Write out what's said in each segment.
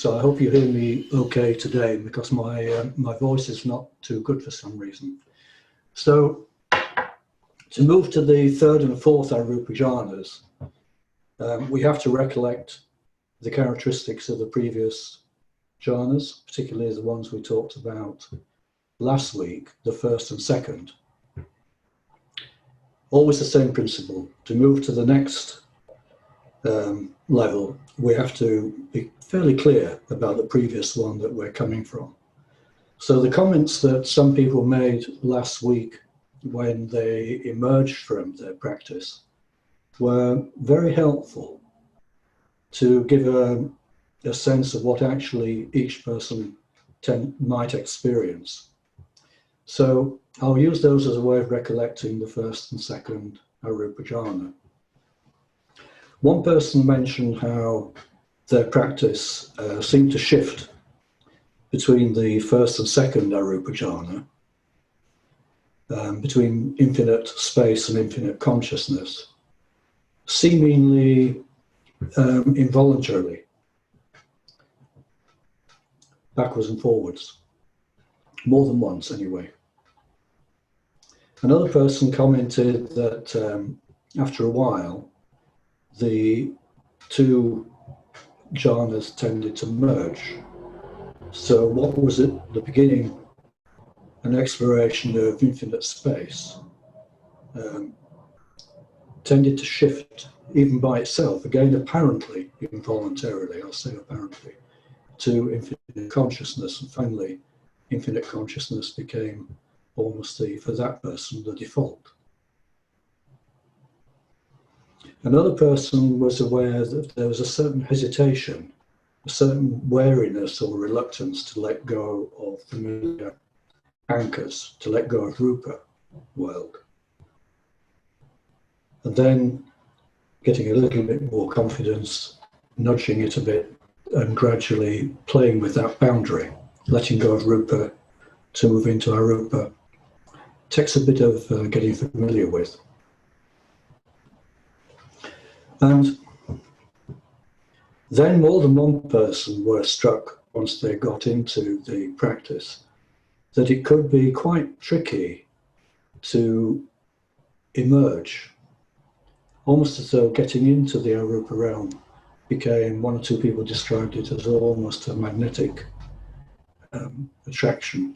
So I hope you hear me okay today, because my voice is not too good for some reason. So to move to the third and fourth Arūpa Jhānas, we have to recollect the characteristics of the previous jhanas, particularly the ones we talked about last week, the first and second. Always the same principle. To move to the next level, we have to be fairly clear about the previous one that we're coming from. So the comments that some people made last week when they emerged from their practice were very helpful to give a sense of what actually each person might experience. So I'll use those as a way of recollecting the first and second Arūpa Jhāna. One person mentioned how their practice seemed to shift between the first and second Arūpa Jhāna, between infinite space and infinite consciousness, seemingly involuntarily, backwards and forwards, more than once anyway. Another person commented that after a while, the two jhanas tended to merge. So what was at the beginning an exploration of infinite space tended to shift even by itself, again apparently involuntarily, I'll say apparently, to infinite consciousness, and finally infinite consciousness became almost for that person the default. Another person was aware that there was a certain hesitation, a certain wariness or reluctance to let go of familiar anchors, to let go of Rupa world. And then getting a little bit more confidence, nudging it a bit, and gradually playing with that boundary, letting go of Rupa to move into Arūpa, takes a bit of getting familiar with. And then more than one person were struck, once they got into the practice, that it could be quite tricky to emerge, almost as though getting into the Arūpa realm became, one or two people described it as almost a magnetic attraction.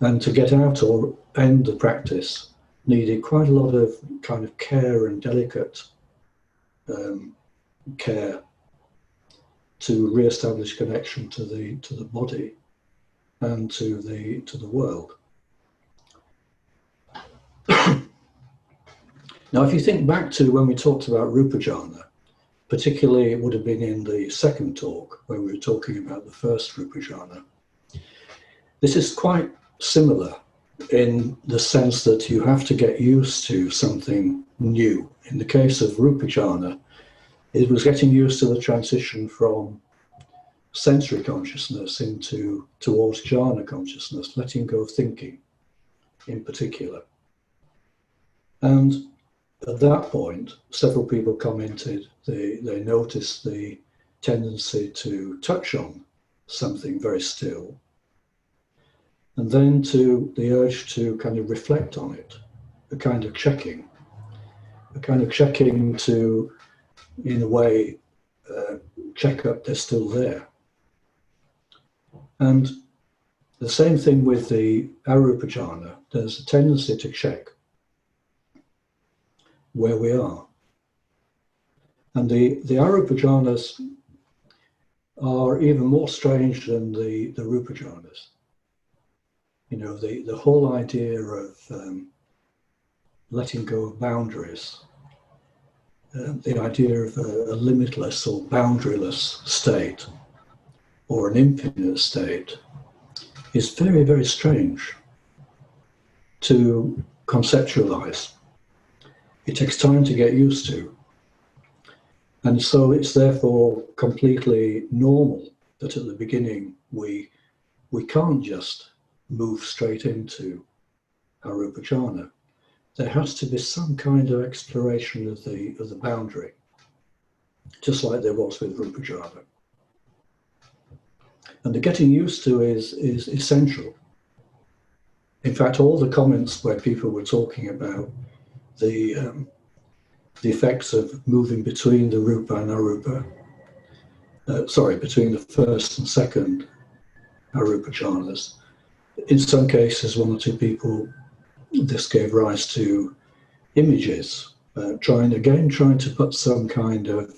And to get out or end the practice needed quite a lot of kind of care and delicate care to re-establish connection to the body and to the world. Now, if you think back to when we talked about Rupa Jhāna, particularly it would have been in the second talk when we were talking about the first Rupa Jhāna, this is quite similar in the sense that you have to get used to something new. In the case of Rupa Jhāna, it was getting used to the transition from sensory consciousness towards Jhāna consciousness, letting go of thinking in particular. And at that point, several people commented they noticed the tendency to touch on something very still, and then to the urge to kind of reflect on it, a kind of checking to, in a way, check up they're still there. And the same thing with the Arūpa Jhāna, there's a tendency to check where we are. And the Arūpa Jhānas are even more strange than the Rupa Jhānas. You know, the whole idea of letting go of boundaries, the idea of a limitless or boundaryless state, or an infinite state, is very, very strange to conceptualize. It takes time to get used to. And so it's therefore completely normal that at the beginning we can't just move straight into Arūpa Jhāna. There has to be some kind of exploration of the boundary, just like there was with Rupa Jhāna. And the getting used to is essential. In fact, all the comments where people were talking about the effects of moving between the Rupa and Arupa, between the first and second Arūpa Jhānas. In some cases, one or two people, this gave rise to images, trying to put some kind of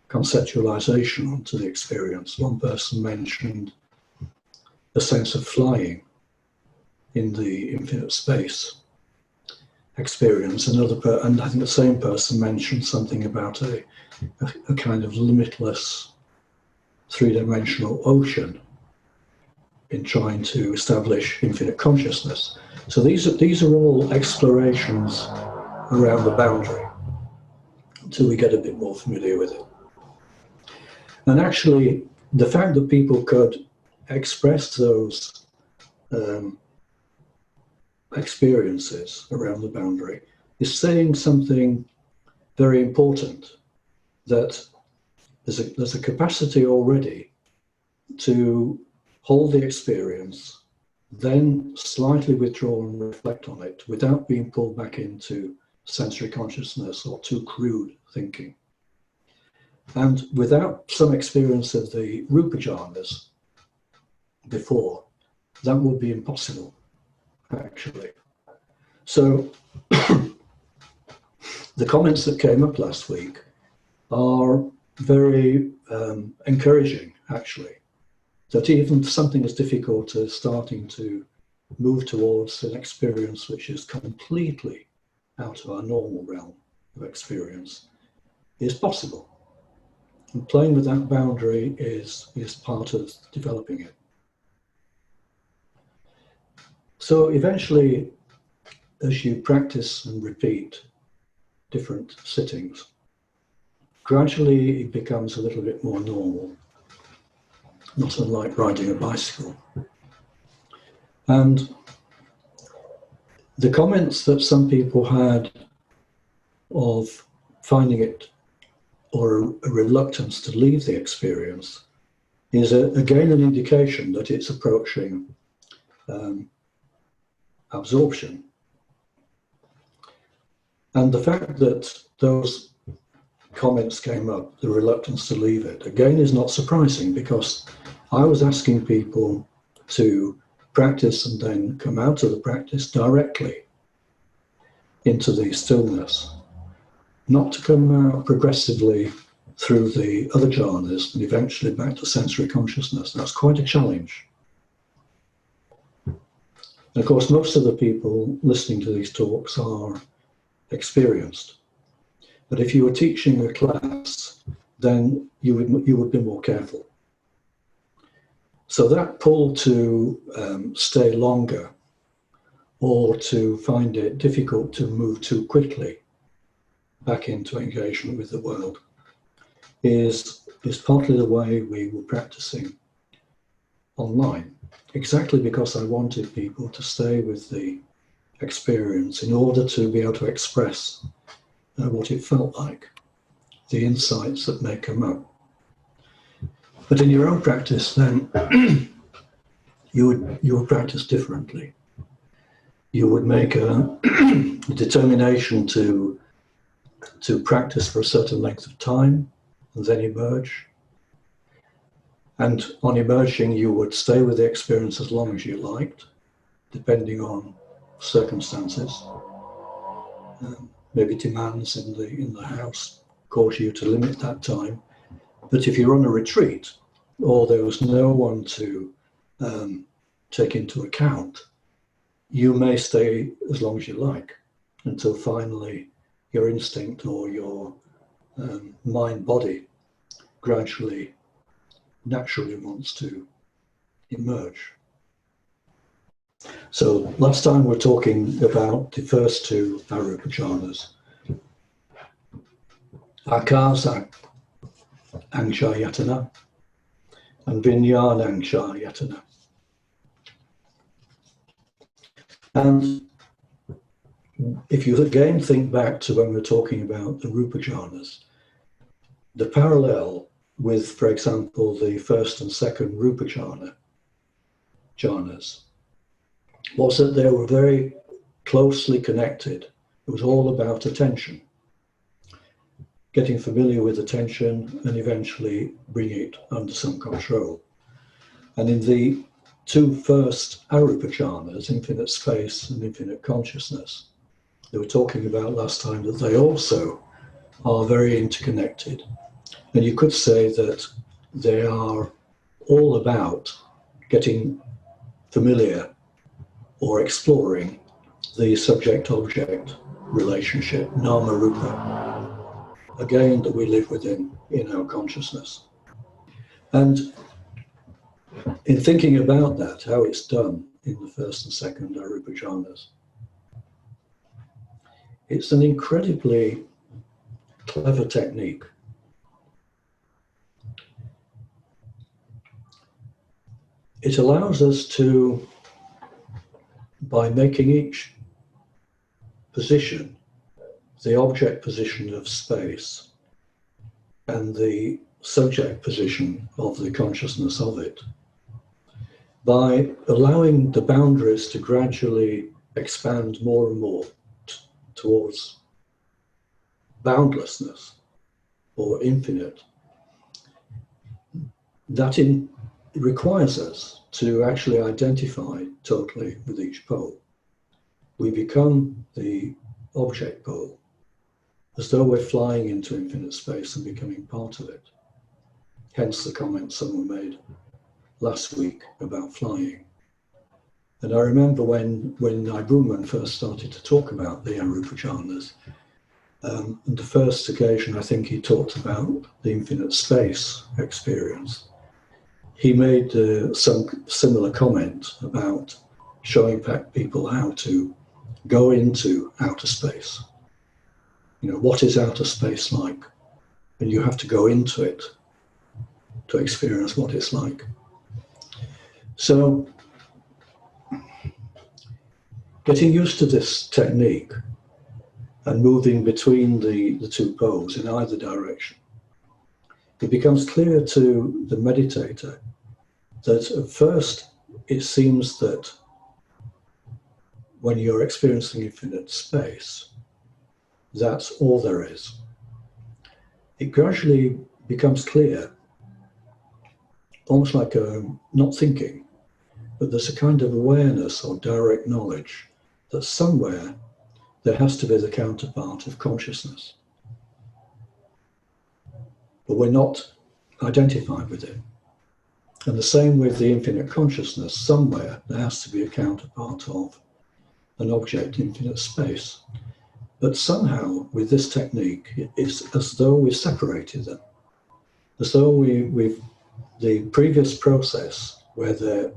conceptualization onto the experience. One person mentioned a sense of flying in the infinite space experience. And I think the same person mentioned something about a kind of limitless three-dimensional ocean in trying to establish infinite consciousness. So these are all explorations around the boundary until we get a bit more familiar with it. And actually, the fact that people could express those experiences around the boundary is saying something very important, that there's a capacity already to hold the experience, then slightly withdraw and reflect on it without being pulled back into sensory consciousness or too crude thinking. And without some experience of the Rupa Jhānas before, that would be impossible, actually. So the comments that came up last week are very encouraging, actually, that even something as difficult as starting to move towards an experience which is completely out of our normal realm of experience is possible. And playing with that boundary is part of developing it. So eventually, as you practice and repeat different sittings, gradually it becomes a little bit more normal, not unlike riding a bicycle. And the comments that some people had of finding it, or a reluctance to leave the experience, is again an indication that it's approaching absorption. And the fact that those comments came up, the reluctance to leave it, again is not surprising, because I was asking people to practice and then come out of the practice directly into the stillness, not to come out progressively through the other jhanas and eventually back to sensory consciousness. That's quite a challenge. And of course, most of the people listening to these talks are experienced. But if you were teaching a class, then you would be more careful. So that pull to stay longer, or to find it difficult to move too quickly back into engagement with the world, is partly the way we were practicing online. Exactly because I wanted people to stay with the experience in order to be able to express what it felt like, the insights that may come up. But in your own practice, then, you would practice differently. You would make a determination to practice for a certain length of time and then emerge. And on emerging, you would stay with the experience as long as you liked, depending on circumstances. Maybe demands in the house cause you to limit that time. But if you're on a retreat, or there was no one to take into account, you may stay as long as you like, until finally your instinct or your mind-body gradually, naturally wants to emerge. So last time we're talking about the first two Arūpa Jhānas, Akasa Angshayatana and Viññānaṅśayatana. And if you again think back to when we're talking about the Rupa Jhānas, the parallel with, for example, the first and second Rupa Jhanas was that they were very closely connected. It was all about attention, getting familiar with attention and eventually bringing it under some control. And in the two first Arūpa Jhānas, infinite space and infinite consciousness, they were talking about last time that they also are very interconnected. And you could say that they are all about getting familiar or exploring the subject-object relationship, nama-rupa, again, that we live within in our consciousness. And in thinking about that, how it's done in the first and second Arūpa Jhānas, it's an incredibly clever technique. It allows us to, by making each position, the object position of space and the subject position of the consciousness of it, by allowing the boundaries to gradually expand more and more towards boundlessness or infinite, that requires us to actually identify totally with each pole. We become the object pole, as though we're flying into infinite space and becoming part of it. Hence the comment someone made last week about flying. And I remember when Naibuman first started to talk about the Arūpa Jhānas, on the first occasion I think he talked about the infinite space experience. He made some similar comment about showing people how to go into outer space. You know, what is outer space like? And you have to go into it to experience what it's like. So, getting used to this technique and moving between the two poles in either direction, it becomes clear to the meditator that at first it seems that when you're experiencing infinite space, that's all there is. It gradually becomes clear, almost like not thinking, but there's a kind of awareness or direct knowledge that somewhere there has to be the counterpart of consciousness. But we're not identified with it. And the same with the infinite consciousness, somewhere there has to be a counterpart of an object in infinite space. But somehow with this technique, it's as though we've separated them. As though we've the previous process where they're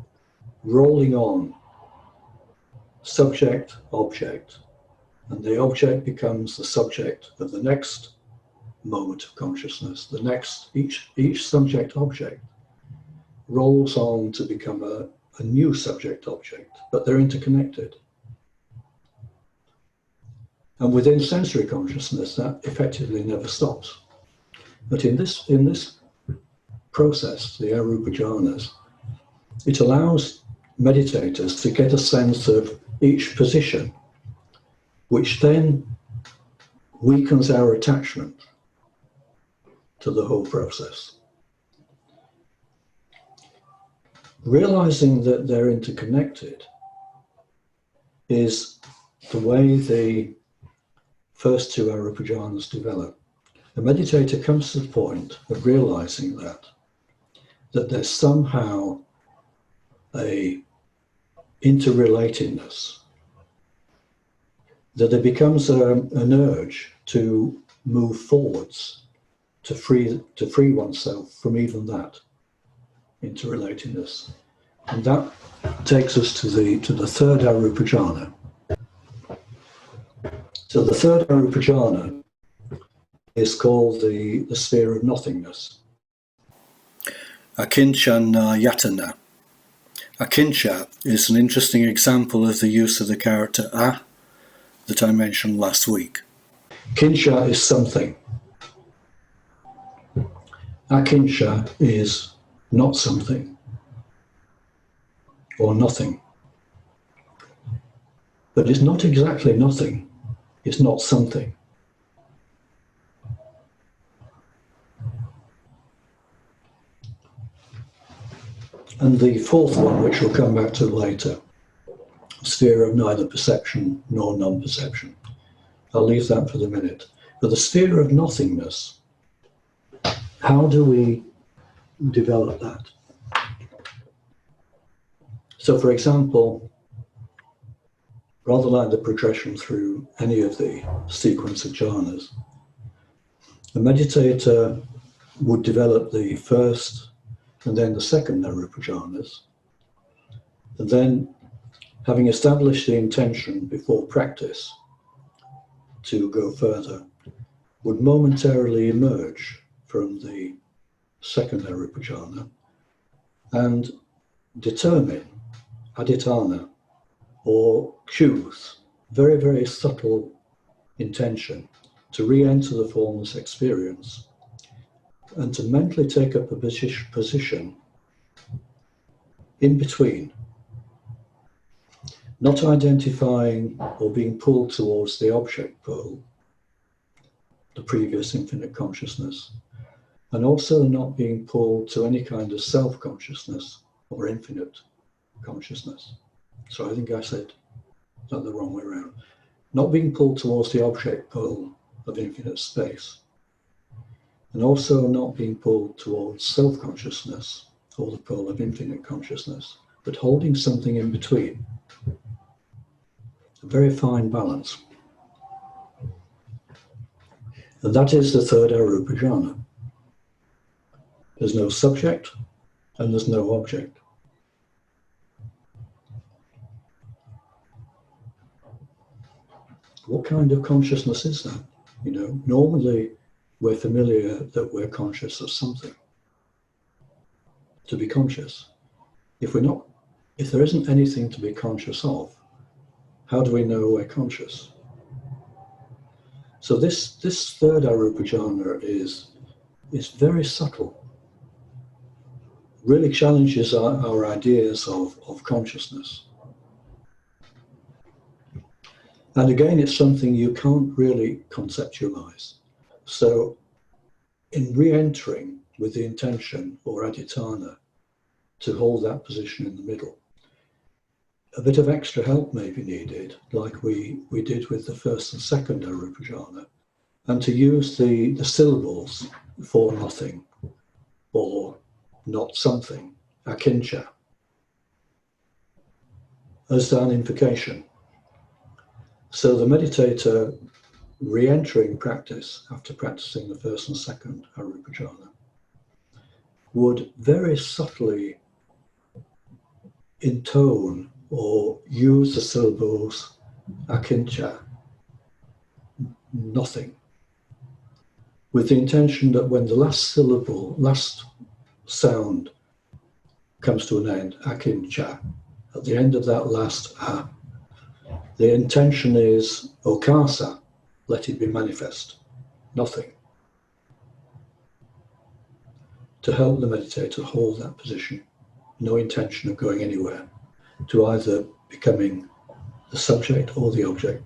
rolling on subject, object, and the object becomes the subject of the next moment of consciousness. The next, each subject object rolls on to become a new subject object, but they're interconnected. And within sensory consciousness, that effectively never stops. But in this process, the Arūpa Jhānas, it allows meditators to get a sense of each position, which then weakens our attachment to the whole process. Realizing that they're interconnected is the way the first two Arūpa Jhānas develop. The meditator comes to the point of realizing that there's somehow a interrelatedness, that there becomes an urge to move forwards, to free oneself from even that interrelatedness. And that takes us to the third Arūpa Jhāna. So the third Arūpa Jhāna is called the sphere of nothingness. Akinchana. Akincha is an interesting example of the use of the character a that I mentioned last week. Kincha is something. Akinsha is not something or nothing. But it's not exactly nothing. It's not something. And the fourth one, which we'll come back to later, sphere of neither perception nor non-perception. I'll leave that for the minute. But the sphere of nothingness, how do we develop that? So, for example, rather like the progression through any of the sequence of jhanas, a meditator would develop the first and then the second Arūpa Jhānas, and then, having established the intention before practice to go further, would momentarily emerge from the second Arūpa Jhāna and determine adhitthana, or choose very, very subtle intention to re-enter the formless experience and to mentally take up a position in between, not identifying or being pulled towards the object pole, the previous infinite consciousness, and also not being pulled to any kind of self-consciousness or infinite consciousness. So I think I said that the wrong way around. Not being pulled towards the object pole of infinite space, and also not being pulled towards self-consciousness or the pole of infinite consciousness, but holding something in between. A very fine balance. And that is the third Arūpa Jhāna. There's no subject and there's no object. What kind of consciousness is that? You know, normally we're familiar that we're conscious of something. To be conscious. If there isn't anything to be conscious of, how do we know we're conscious? So this third Arūpa Jhāna is very subtle. Really challenges our ideas of consciousness. And again, it's something you can't really conceptualize. So in re-entering with the intention or adhitthana to hold that position in the middle, a bit of extra help may be needed, like we did with the first and second Arūpa Jhāna, and to use the syllables for nothing or not something, akincha, as an invocation. So the meditator re-entering practice after practicing the first and second Arūpa Jhāna would very subtly intone or use the syllables akincha, nothing, with the intention that when the last sound comes to an end, akincha, at the end of that last a, the intention is okasa, let it be manifest, nothing. To help the meditator hold that position, no intention of going anywhere, to either becoming the subject or the object.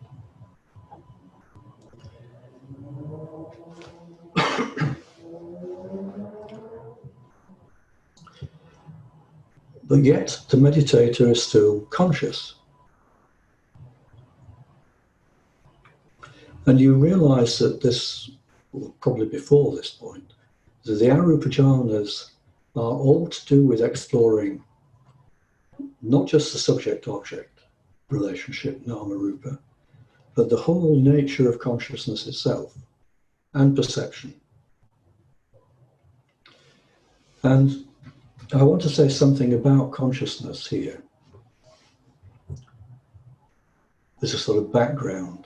But yet, the meditator is still conscious. And you realize that this, well, probably before this point, that the Arūpa Jhānas are all to do with exploring not just the subject-object relationship, nama-rupa, but the whole nature of consciousness itself and perception. And I want to say something about consciousness here. There's a sort of background,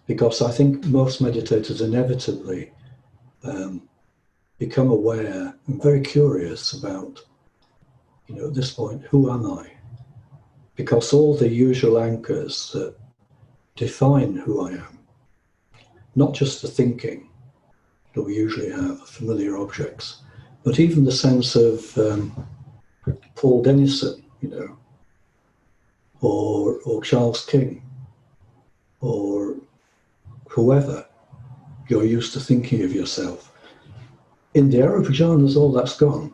because I think most meditators inevitably become aware and very curious about, at this point, who am I? Because all the usual anchors that define who I am, not just the thinking, that we usually have, familiar objects. But even the sense of Paul Dennison, or Charles King, or whoever you're used to thinking of yourself. In the Arūpa Jhānas, all that's gone.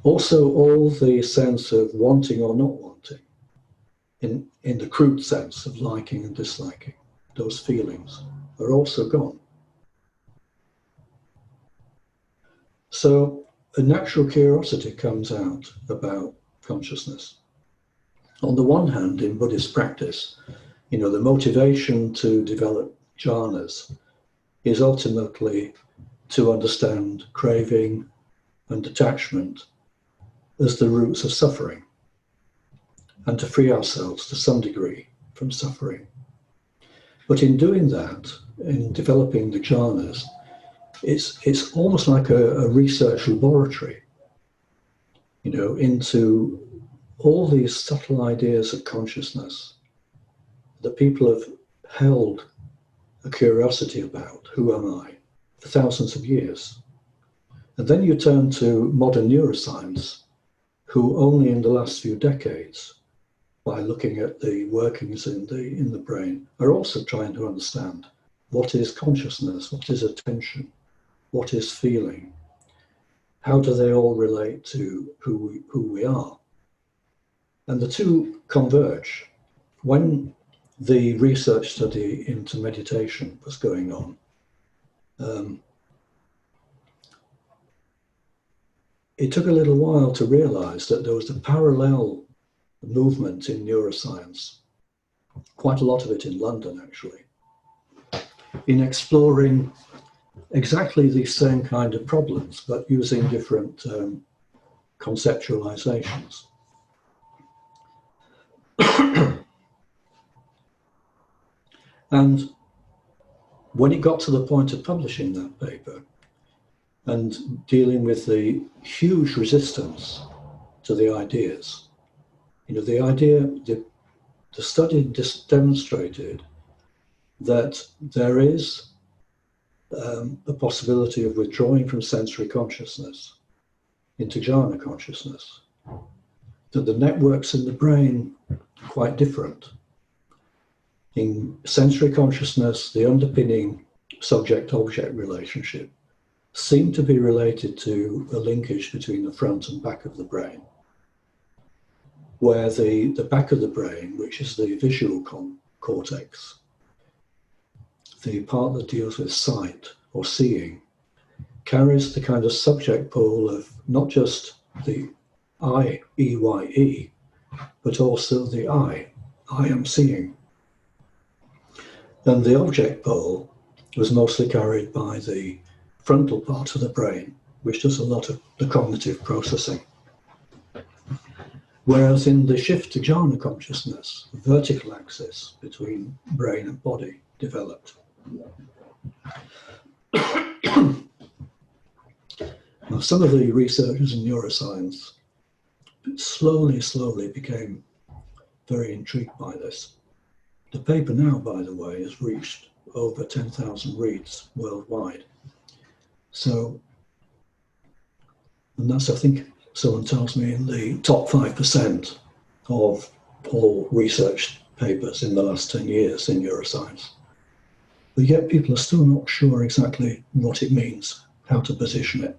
Also, all the sense of wanting or not wanting, in the crude sense of liking and disliking, those feelings are also gone. So a natural curiosity comes out about consciousness. On the one hand, in Buddhist practice, the motivation to develop jhanas is ultimately to understand craving and attachment as the roots of suffering, and to free ourselves to some degree from suffering. But in doing that, in developing the jhanas, it's almost like a research laboratory, into all these subtle ideas of consciousness that people have held a curiosity about. Who am I? For thousands of years. And then you turn to modern neuroscience, who only in the last few decades, by looking at the workings in the brain, are also trying to understand what is consciousness, what is attention, what is feeling, how do they all relate to who we are. And the two converge. When the research study into meditation was going on, it took a little while to realize that there was a parallel movement in neuroscience, quite a lot of it in London actually, in exploring exactly the same kind of problems, but using different conceptualizations. And when it got to the point of publishing that paper and dealing with the huge resistance to the ideas, the study demonstrated that there is a possibility of withdrawing from sensory consciousness into jhana consciousness, that the networks in the brain are quite different. In sensory consciousness, the underpinning subject-object relationship seemed to be related to a linkage between the front and back of the brain, where the back of the brain, which is the visual cortex, the part that deals with sight or seeing, carries the kind of subject pole of not just the I, E-Y-E, but also the I am seeing. And the object pole was mostly carried by the frontal part of the brain, which does a lot of the cognitive processing. Whereas in the shift to jhana consciousness, the vertical axis between brain and body developed. Now, some of the researchers in neuroscience slowly became very intrigued by this. The paper now, by the way, has reached over 10,000 reads worldwide. So, and that's, I think, someone tells me, in the top 5% of all research papers in the last 10 years in neuroscience. But yet people are still not sure exactly what it means, how to position it.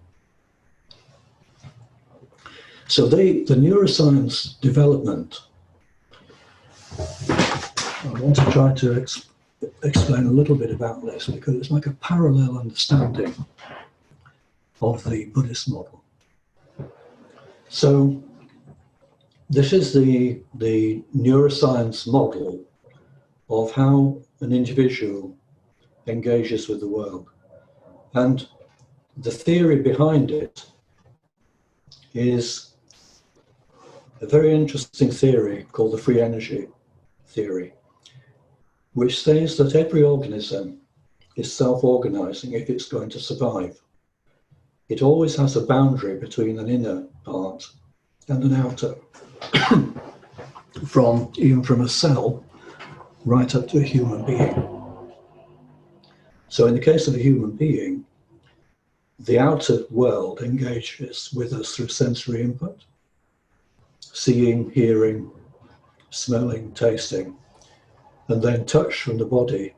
So the neuroscience development, I want to try to explain a little bit about this, because it's like a parallel understanding of the Buddhist model. So this is the neuroscience model of how an individual engages with the world. And the theory behind it is a very interesting theory called the free energy theory, which says that every organism is self-organizing if it's going to survive. It always has a boundary between an inner part and an outer, even from a cell right up to a human being. So in the case of a human being, the outer world engages with us through sensory input, seeing, hearing, smelling, tasting, and then touch from the body,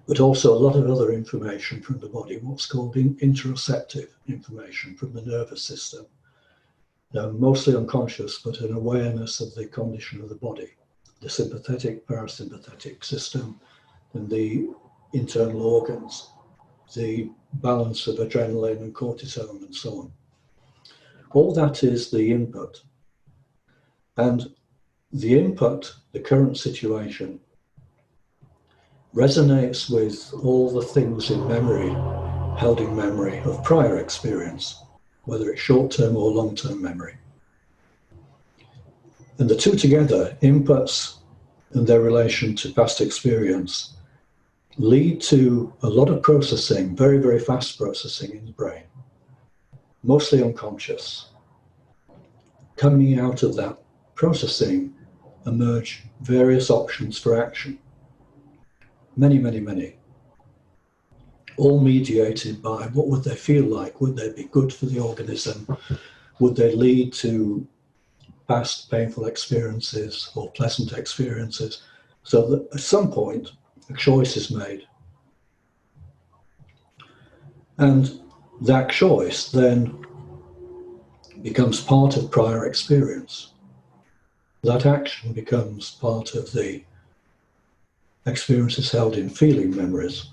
but also a lot of other information from the body, what's called interoceptive information from the nervous system. Mostly unconscious, but an awareness of the condition of the body, the sympathetic, parasympathetic system, and the internal organs, the balance of adrenaline and cortisol and so on. All that is the input. And the input, the current situation, resonates with all the things in memory, held in memory of prior experience, whether it's short-term or long-term memory. And the two together, inputs and their relation to past experience, lead to a lot of processing, very, very fast processing in the brain, mostly unconscious. Coming out of that processing emerge various options for action. Many, many, many. All mediated by what would they feel like? Would they be good for the organism? Would they lead to past painful experiences or pleasant experiences? So that at some point, a choice is made. And that choice then becomes part of prior experience. That action becomes part of the experiences held in feeling memories.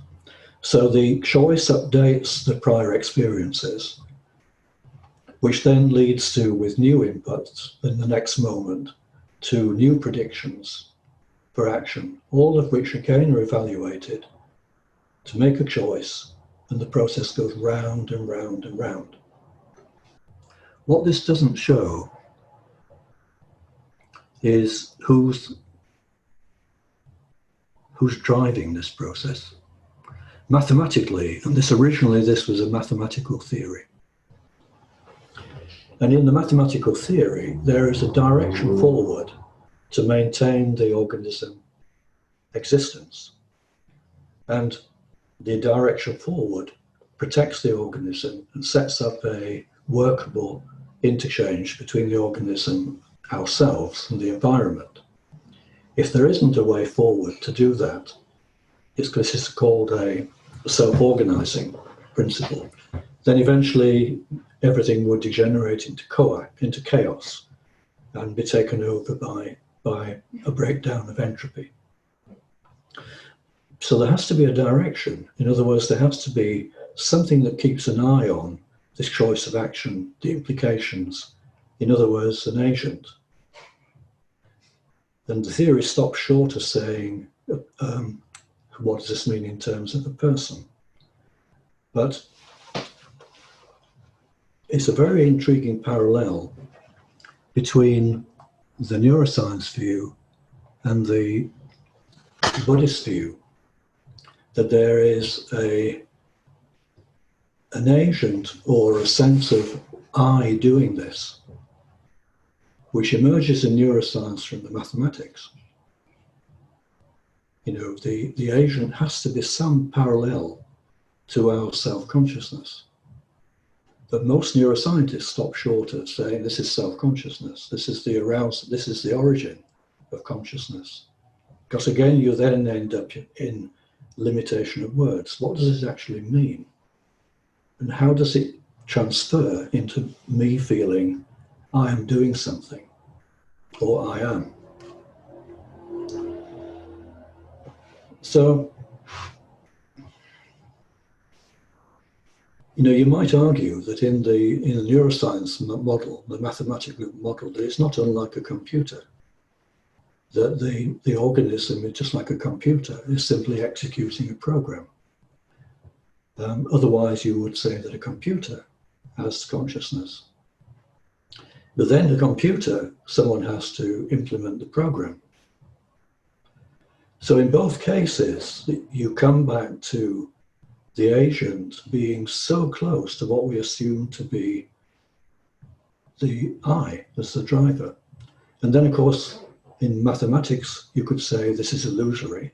So the choice updates the prior experiences, which then leads to, with new inputs in the next moment, to new predictions for action, all of which again are evaluated to make a choice, and the process goes round and round and round. What this doesn't show is who's driving this process. Mathematically, and this was a mathematical theory. And in the mathematical theory, there is a direction forward to maintain the organism existence. And the direction forward protects the organism and sets up a workable interchange between the organism, ourselves, and the environment. If there isn't a way forward to do that, it's because it's called a self-organizing principle, then eventually everything would degenerate into chaos and be taken over by a breakdown of entropy. So there has to be a direction. In other words, there has to be something that keeps an eye on this choice of action, the implications. In other words, an agent. And the theory stops short of saying, what does this mean in terms of a person? But it's a very intriguing parallel between the neuroscience view and the Buddhist view, that there is an agent or a sense of I doing this, which emerges in neuroscience from the mathematics. You know, the agent has to be some parallel to our self-consciousness. But most neuroscientists stop short of saying this is self-consciousness, this is the arousal, this is the origin of consciousness. Because again, you then end up in limitation of words. What does it actually mean? And how does it transfer into me feeling I am doing something, or I am? So, you know, you might argue that in the neuroscience model, the mathematical model, that it's not unlike a computer. That the organism is just like a computer, is simply executing a program. Otherwise, you would say that a computer has consciousness. But then the computer, someone has to implement the program. So in both cases, you come back to the agent being so close to what we assume to be the I as the driver. And then, of course, in mathematics, you could say this is illusory.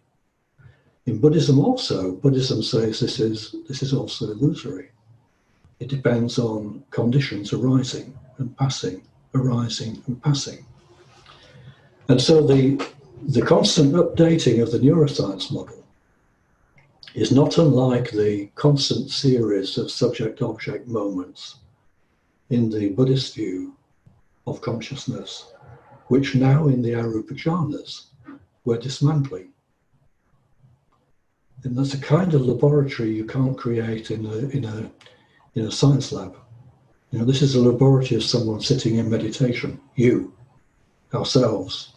In Buddhism also, Buddhism says this is also illusory. It depends on conditions arising and passing, arising and passing. And so the constant updating of the neuroscience model is not unlike the constant series of subject-object moments in the Buddhist view of consciousness, which now in the Arūpa Jhānas we're dismantling. And that's a kind of laboratory you can't create in a science lab. You know, this is a laboratory of someone sitting in meditation, you, ourselves,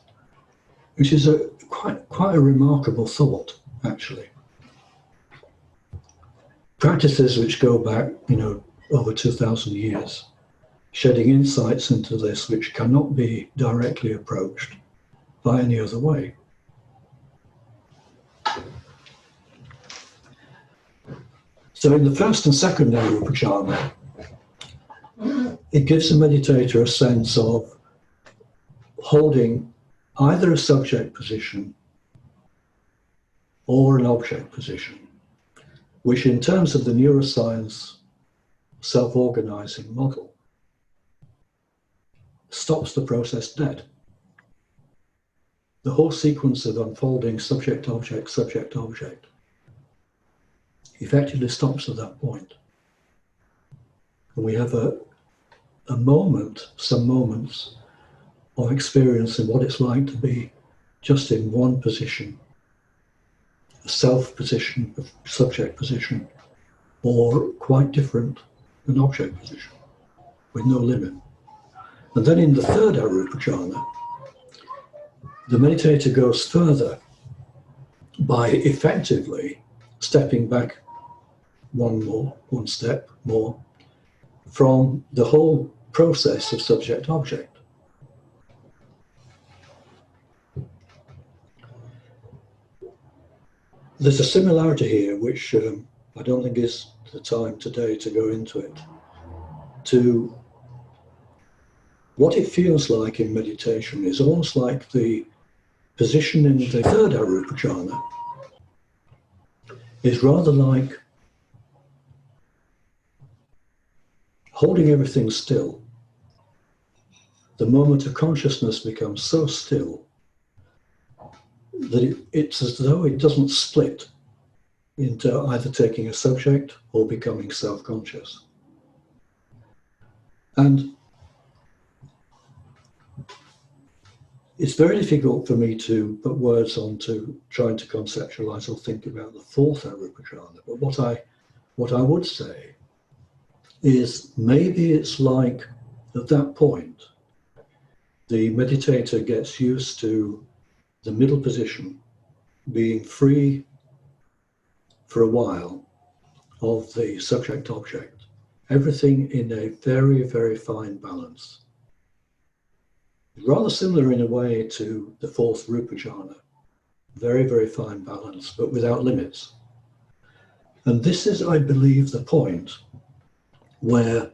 which is quite a remarkable thought, actually. Practices which go back, over 2,000 years, shedding insights into this which cannot be directly approached by any other way. So in the first and second Arūpa Jhāna, it gives the meditator a sense of holding either a subject position or an object position, which in terms of the neuroscience self-organizing model stops the process dead. The whole sequence of unfolding subject-object, subject-object effectively stops at that point. And we have a moment, some moments of experience in what it's like to be just in one position, a self position, a subject position, or quite different, an object position, with no limit. And then in the third Arūpa Jhāna, the meditator goes further by effectively stepping back one step more from the whole process of subject-object. There's a similarity here which I don't think is the time today to go into it, to what it feels like in meditation is almost like the position in the third Arūpa Jhāna is rather like holding everything still. The moment of consciousness becomes so still that it's as though it doesn't split into either taking a subject or becoming self-conscious. And it's very difficult for me to put words onto trying to conceptualize or think about the fourth Arūpa Jhāna, but what I would say is maybe it's like at that point the meditator gets used to the middle position being free for a while of the subject-object, everything in a very, very fine balance. Rather similar in a way to the fourth Rūpa Jhāna, very, very fine balance, but without limits. And this is, I believe, the point where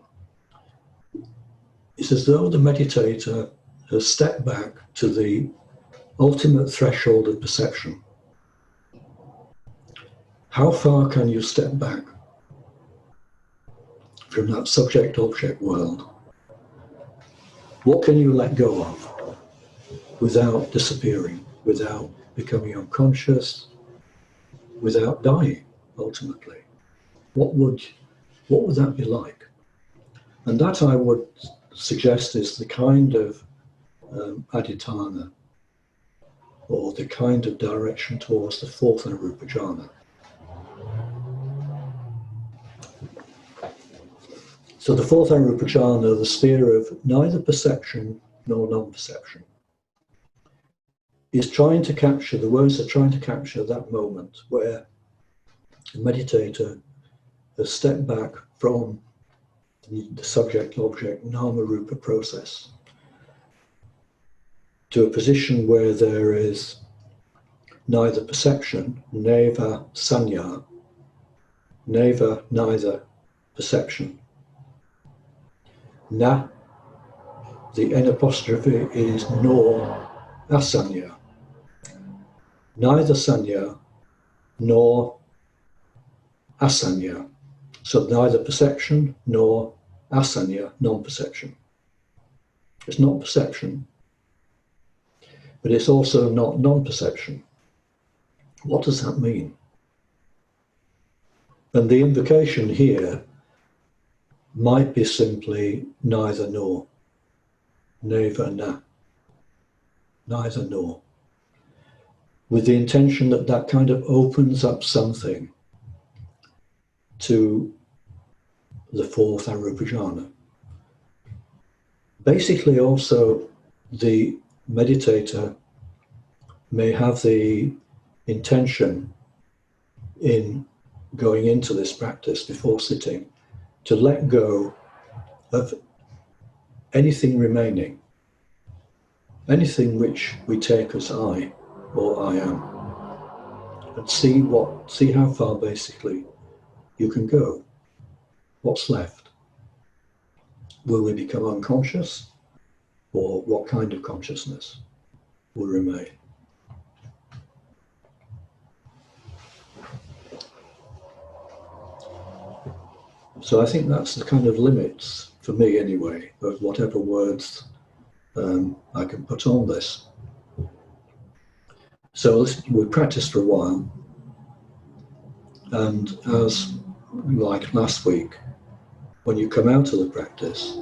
it's as though the meditator has stepped back to the ultimate threshold of perception. How far can you step back from that subject-object world? What can you let go of without disappearing, without becoming unconscious, without dying, ultimately? What would that be like? And that, I would suggest, is the kind of aditana, or the kind of direction towards the fourth Arūpa Jhāna. So the fourth Arūpa Jhāna, the sphere of neither perception nor non-perception, is trying to capture, the words are trying to capture that moment where the meditator has stepped back from the subject-object nama-rupa process to a position where there is neither perception, neva sanya, neva neither perception. Na, the N apostrophe is nor asanya. Neither sanya, nor asanya. So neither perception nor asanya, non-perception. It's not perception, but it's also not non-perception. What does that mean? And the invocation here might be simply neither nor, neva na, neither nor, with the intention that that kind of opens up something to the fourth Arūpa Jhāna. Basically also the meditator may have the intention in going into this practice before sitting to let go of anything remaining, anything which we take as I or I am, and see how far basically you can go. What's left? Will we become unconscious, or what kind of consciousness will remain? So I think that's the kind of limits, for me anyway, of whatever words I can put on this. So we practiced for a while, and as like last week, when you come out of the practice,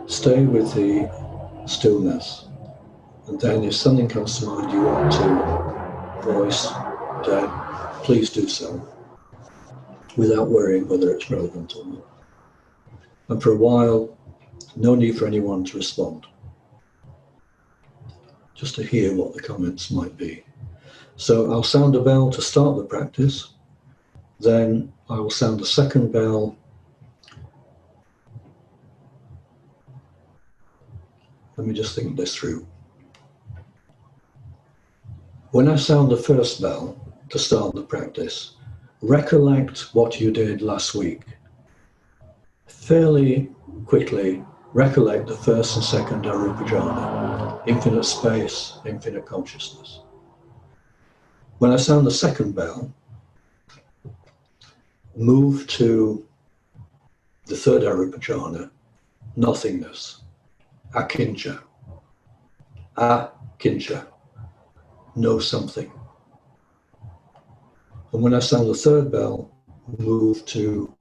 stay with the stillness, and then if something comes to mind you want to voice, then please do so, without worrying whether it's relevant or not. And for a while, no need for anyone to respond, just to hear what the comments might be. So I'll sound a bell to start the practice, then I will sound a second bell. Let me just think this through. When I sound the first bell to start the practice, recollect what you did last week. Fairly quickly recollect the first and second Arūpa Jhāna, infinite space, infinite consciousness. When I sound the second bell, move to the third Arūpa Jhāna, nothingness, akincha. Akincha, know something. And when I sound the third bell, move to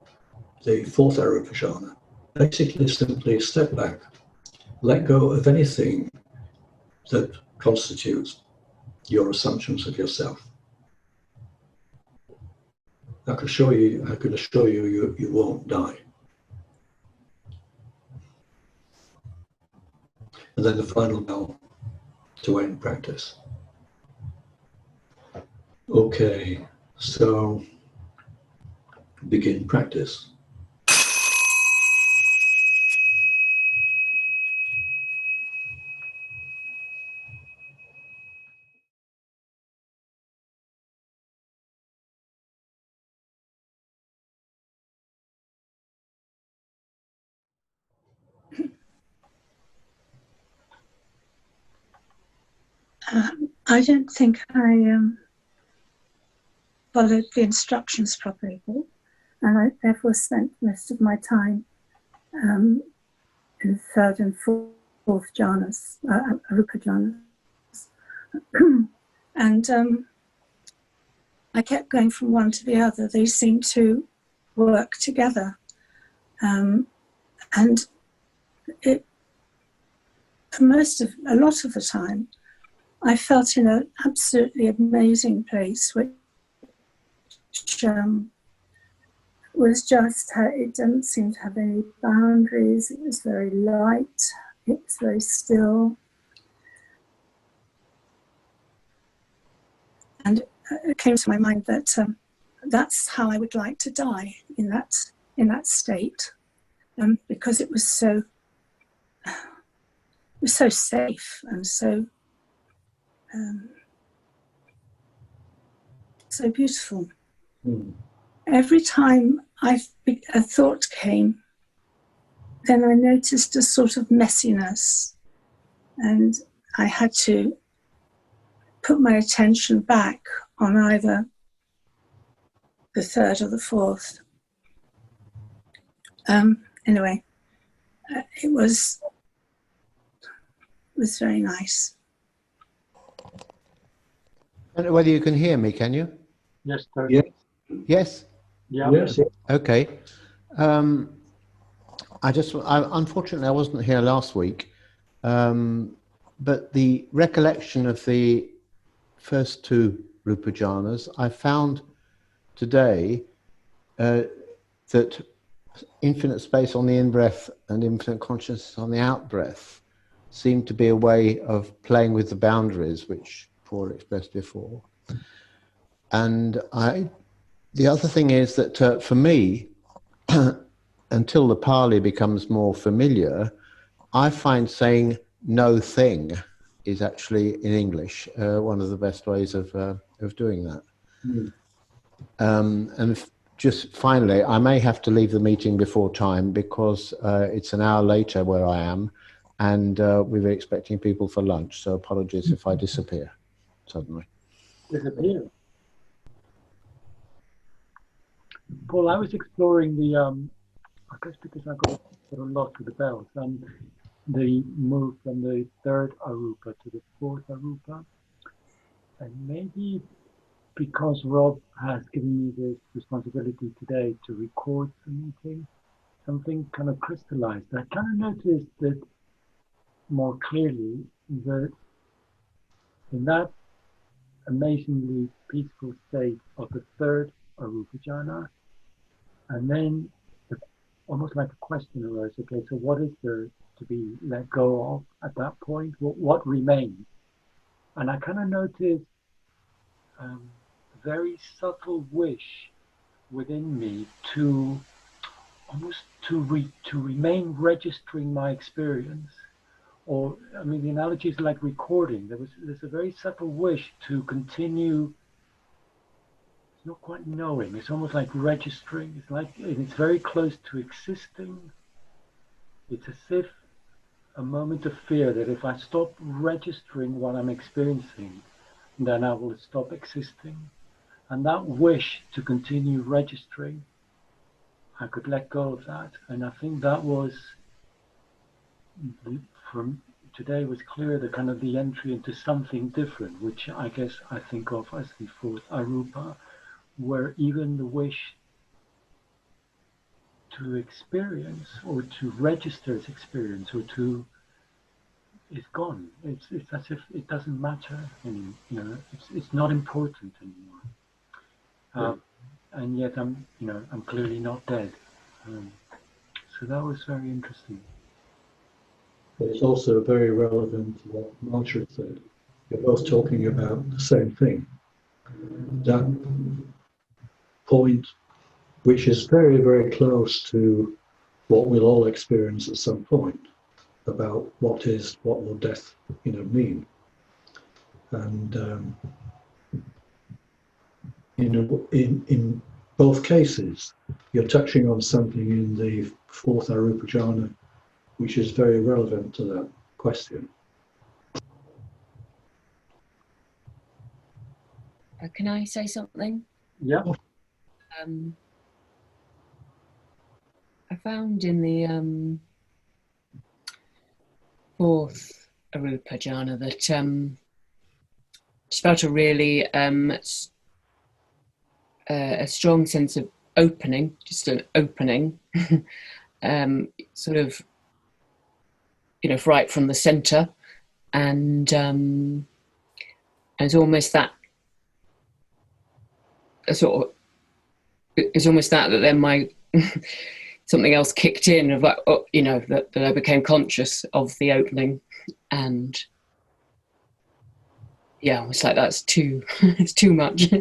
the fourth Arūpa Jhāna. Basically, simply step back, let go of anything that constitutes your assumptions of yourself. I can assure you, you won't die. And then the final bell to end practice. Okay, so begin practice. I don't think I followed the instructions properly, and I therefore spent most of my time in third and fourth jhanas, Arūpa Jhānas. And I kept going from one to the other. They seemed to work together. And a lot of the time, I felt in an absolutely amazing place, which was just, it didn't seem to have any boundaries. It was very light. It was very still. And it came to my mind that that's how I would like to die, in that state, because it was so safe and so beautiful. Every time a thought came, then I noticed a sort of messiness, and I had to put my attention back on either the third or the fourth. Anyway, it was very nice. I don't know whether you can hear me, can you? Yes, sir. Yeah. Yes? Yeah. Yes. Okay. Unfortunately, I wasn't here last week, but the recollection of the first two Rupa Jhanas, I found today that infinite space on the in-breath and infinite consciousness on the out-breath seemed to be a way of playing with the boundaries, which Paul expressed before. And the other thing is that for me, until the Pali becomes more familiar, I find saying no thing is actually, in English, one of the best ways of doing that. And just finally, I may have to leave the meeting before time because it's an hour later where I am, and we were expecting people for lunch, so apologies if I disappear suddenly. Disappear. Paul, I was exploring the, I guess because I got sort of lost with the bells, the move from the third Arūpa to the fourth Arūpa. And maybe because Rob has given me this responsibility today to record the meeting, something kind of crystallized. I kind of noticed that more clearly that in that amazingly peaceful state of the third Arūpa Jhāna, and then almost like a question arose, okay, so what is there to be let go of at that point? What remains? And I kind of noticed a very subtle wish within me to almost to remain registering my experience. Or, I mean, the analogy is like recording. There's a very subtle wish to continue. It's not quite knowing. It's almost like registering. It's very close to existing. It's as if a moment of fear that if I stop registering what I'm experiencing, then I will stop existing. And that wish to continue registering, I could let go of that. And I think that was, from today was clear, the kind of the entry into something different, which I guess I think of as the fourth Arūpa, where even the wish to experience or to register as experience or to is gone. It's as if it doesn't matter anymore. You know, it's not important anymore. And yet I'm clearly not dead. So that was very interesting. But it's also very relevant to what Marjorie said. You're both talking about the same thing. That point, which is very, very close to what we'll all experience at some point, about what will death, mean. And in both cases, you're touching on something in the fourth Arūpa Jhāna, which is very relevant to that question. Can I say something? Yeah. I found in the fourth Arūpa Jhāna that just felt a really a strong sense of opening, just an opening, sort of, right from the center, and it's almost that it's almost that then my something else kicked in of like, that I became conscious of the opening, and it's like that's too it's too much.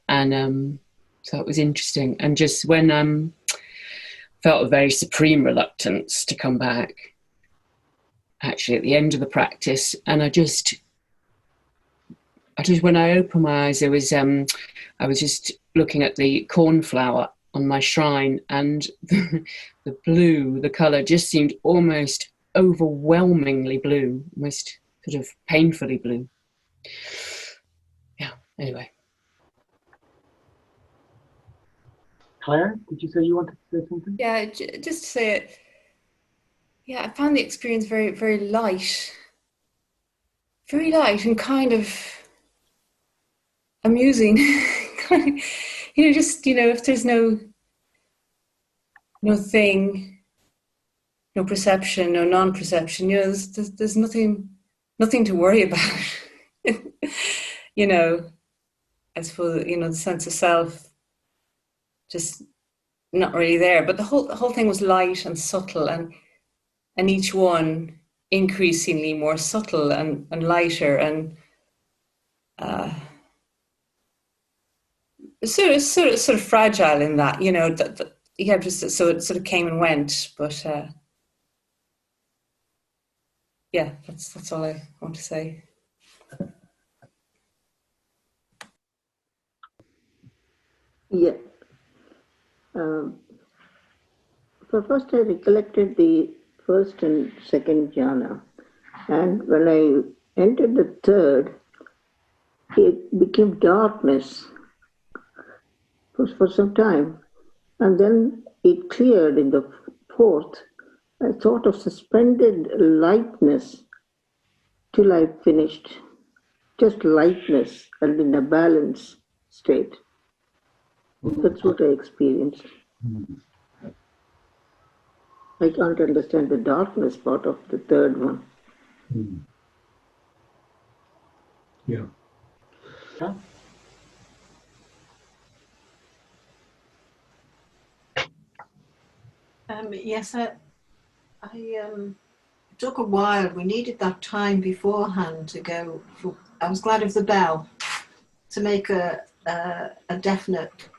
And so it was interesting, and just when felt a very supreme reluctance to come back actually at the end of the practice, and I just when I opened my eyes, I was just looking at the cornflower on my shrine, and the blue, the colour just seemed almost overwhelmingly blue, almost sort of painfully blue. Yeah, anyway. Claire, did you say you wanted to say something? Yeah, just to say it. Yeah, I found the experience very, very light. Very light and kind of amusing. Just, if there's no thing, no perception, no non-perception, there's nothing to worry about. I suppose, the sense of self just not really there. But the whole thing was light and subtle, and each one increasingly more subtle and lighter, and sort of fragile in that, just so it sort of came and went. But yeah, that's all I want to say. Yeah. First I recollected the first and second jhana, and when I entered the third, it became darkness for some time, and then it cleared in the fourth. I thought of suspended lightness till I finished, just lightness and in a balanced state. That's what I experienced. I can't understand the darkness part of the third one. Yeah. Yeah. Yes, I it took a while. We needed that time beforehand to go. I was glad of the bell to make a definite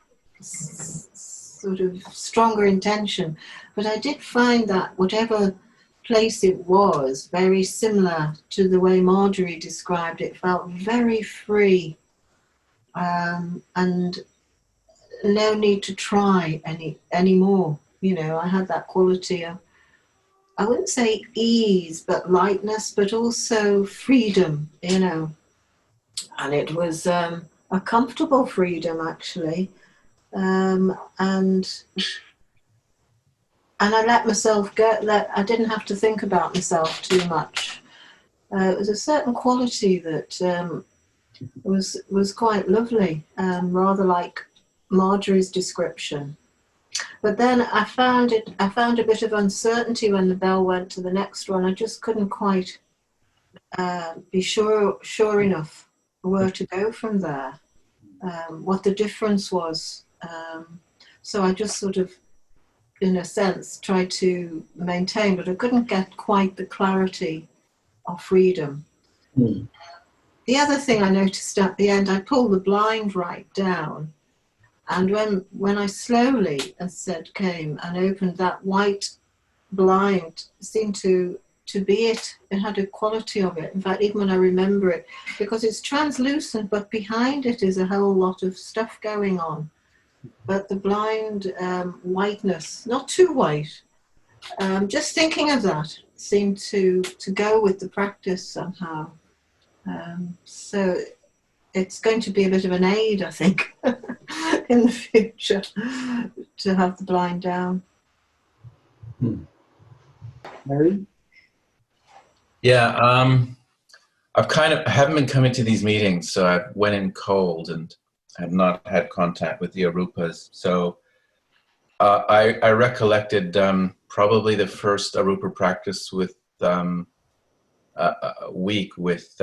sort of stronger intention. But I did find that whatever place it was, very similar to the way Marjorie described it, felt very free, and no need to try any more. I had that quality of, I wouldn't say ease, but lightness, but also freedom, and it was a comfortable freedom, actually. And I let myself go. I didn't have to think about myself too much. It was a certain quality that was quite lovely, rather like Marjorie's description. But then I found a bit of uncertainty when the bell went to the next one. I just couldn't quite be sure enough where to go from there, what the difference was. So I just sort of, in a sense, tried to maintain, but I couldn't get quite the clarity of freedom. The other thing I noticed at the end, I pulled the blind right down. And when I slowly, as said, came and opened that white blind, seemed to be it. It had a quality of it. In fact, even when I remember it, because it's translucent, but behind it is a whole lot of stuff going on. But the blind whiteness, not too white, just thinking of that seemed to go with the practice somehow. So it's going to be a bit of an aid, I think, in the future, to have the blind down. Mary? Yeah, I haven't been coming to these meetings, so I went in cold and have not had contact with the Arupas. So I recollected probably the first Arupa practice with a week with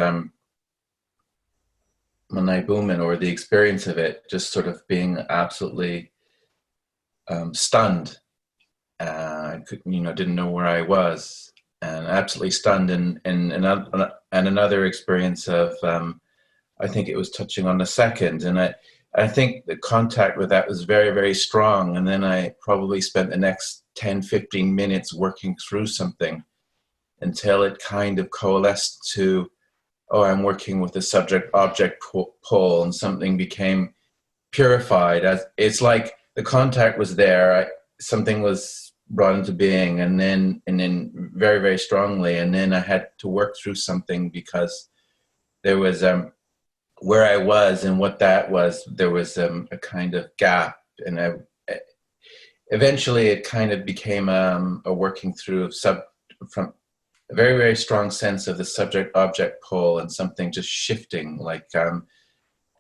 Manai Bhuman, or the experience of it, just sort of being absolutely stunned. I didn't know where I was, and absolutely stunned. And another experience of, I think it was touching on the second, and I think the contact with that was very, very strong. And then I probably spent the next 10, 15 minutes working through something until it kind of coalesced to, oh, I'm working with the subject-object pole, and something became purified. It's like the contact was there, something was brought into being, and then very, very strongly, and then I had to work through something, because there was where I was and what that was, there was a kind of gap, and eventually it kind of became a working through of from a very, very strong sense of the subject-object pole and something just shifting, like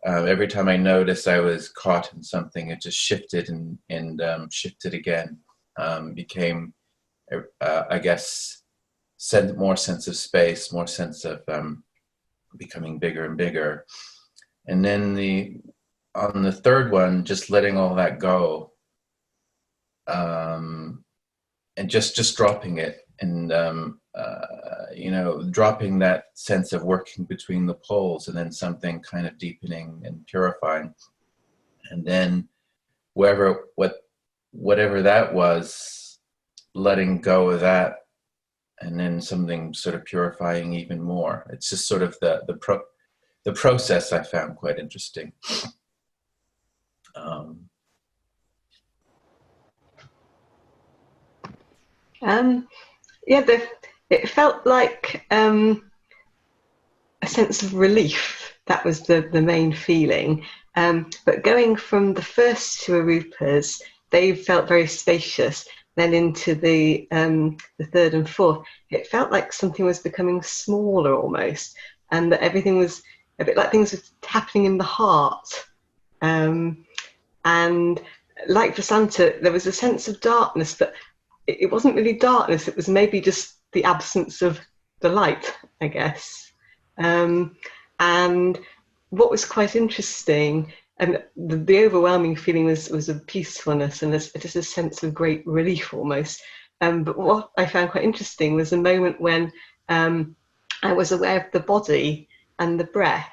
every time I noticed I was caught in something, it just shifted and shifted again. Became, I guess, more sense of space, more sense of becoming bigger and bigger. And then on the third one, just letting all that go, and just dropping it, and dropping that sense of working between the poles, and then something kind of deepening and purifying, and then whatever that was, letting go of that, and then something sort of purifying even more. It's just sort of the process I found quite interesting. It felt like a sense of relief. That was the main feeling. But going from the first two Arupas, they felt very spacious. Then into the third and fourth, it felt like something was becoming smaller almost, and that everything was a bit like things were happening in the heart. And like Vasanta, there was a sense of darkness, but it wasn't really darkness. It was maybe just the absence of the light, I guess. And what was quite interesting, and the overwhelming feeling was a peacefulness and just a sense of great relief almost. But what I found quite interesting was a moment when I was aware of the body and the breath,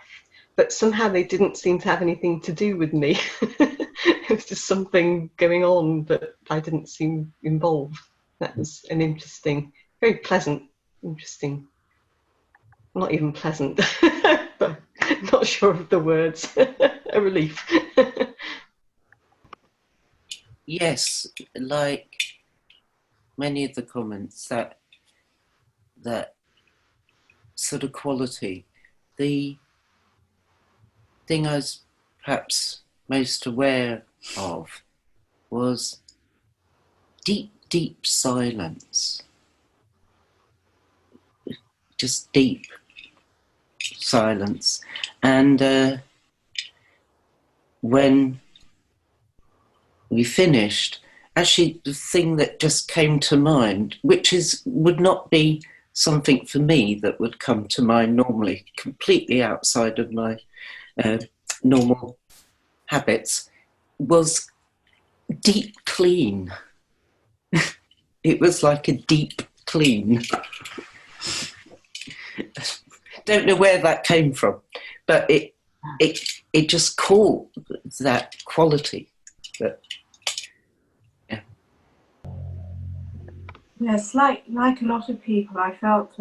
but somehow they didn't seem to have anything to do with me. It was just something going on, but I didn't seem involved. That was an interesting, very pleasant, interesting, not even pleasant, but not sure of the words, a relief. Yes, like many of the comments, that sort of quality. The thing I was perhaps most aware of was deep silence. Just deep silence. And when we finished, actually the thing that just came to mind, which would not be something for me that would come to mind normally, completely outside of my normal habits, was deep clean. It was like a deep clean. Don't know where that came from, but it just caught that quality. That, yeah. Yes, like a lot of people, I felt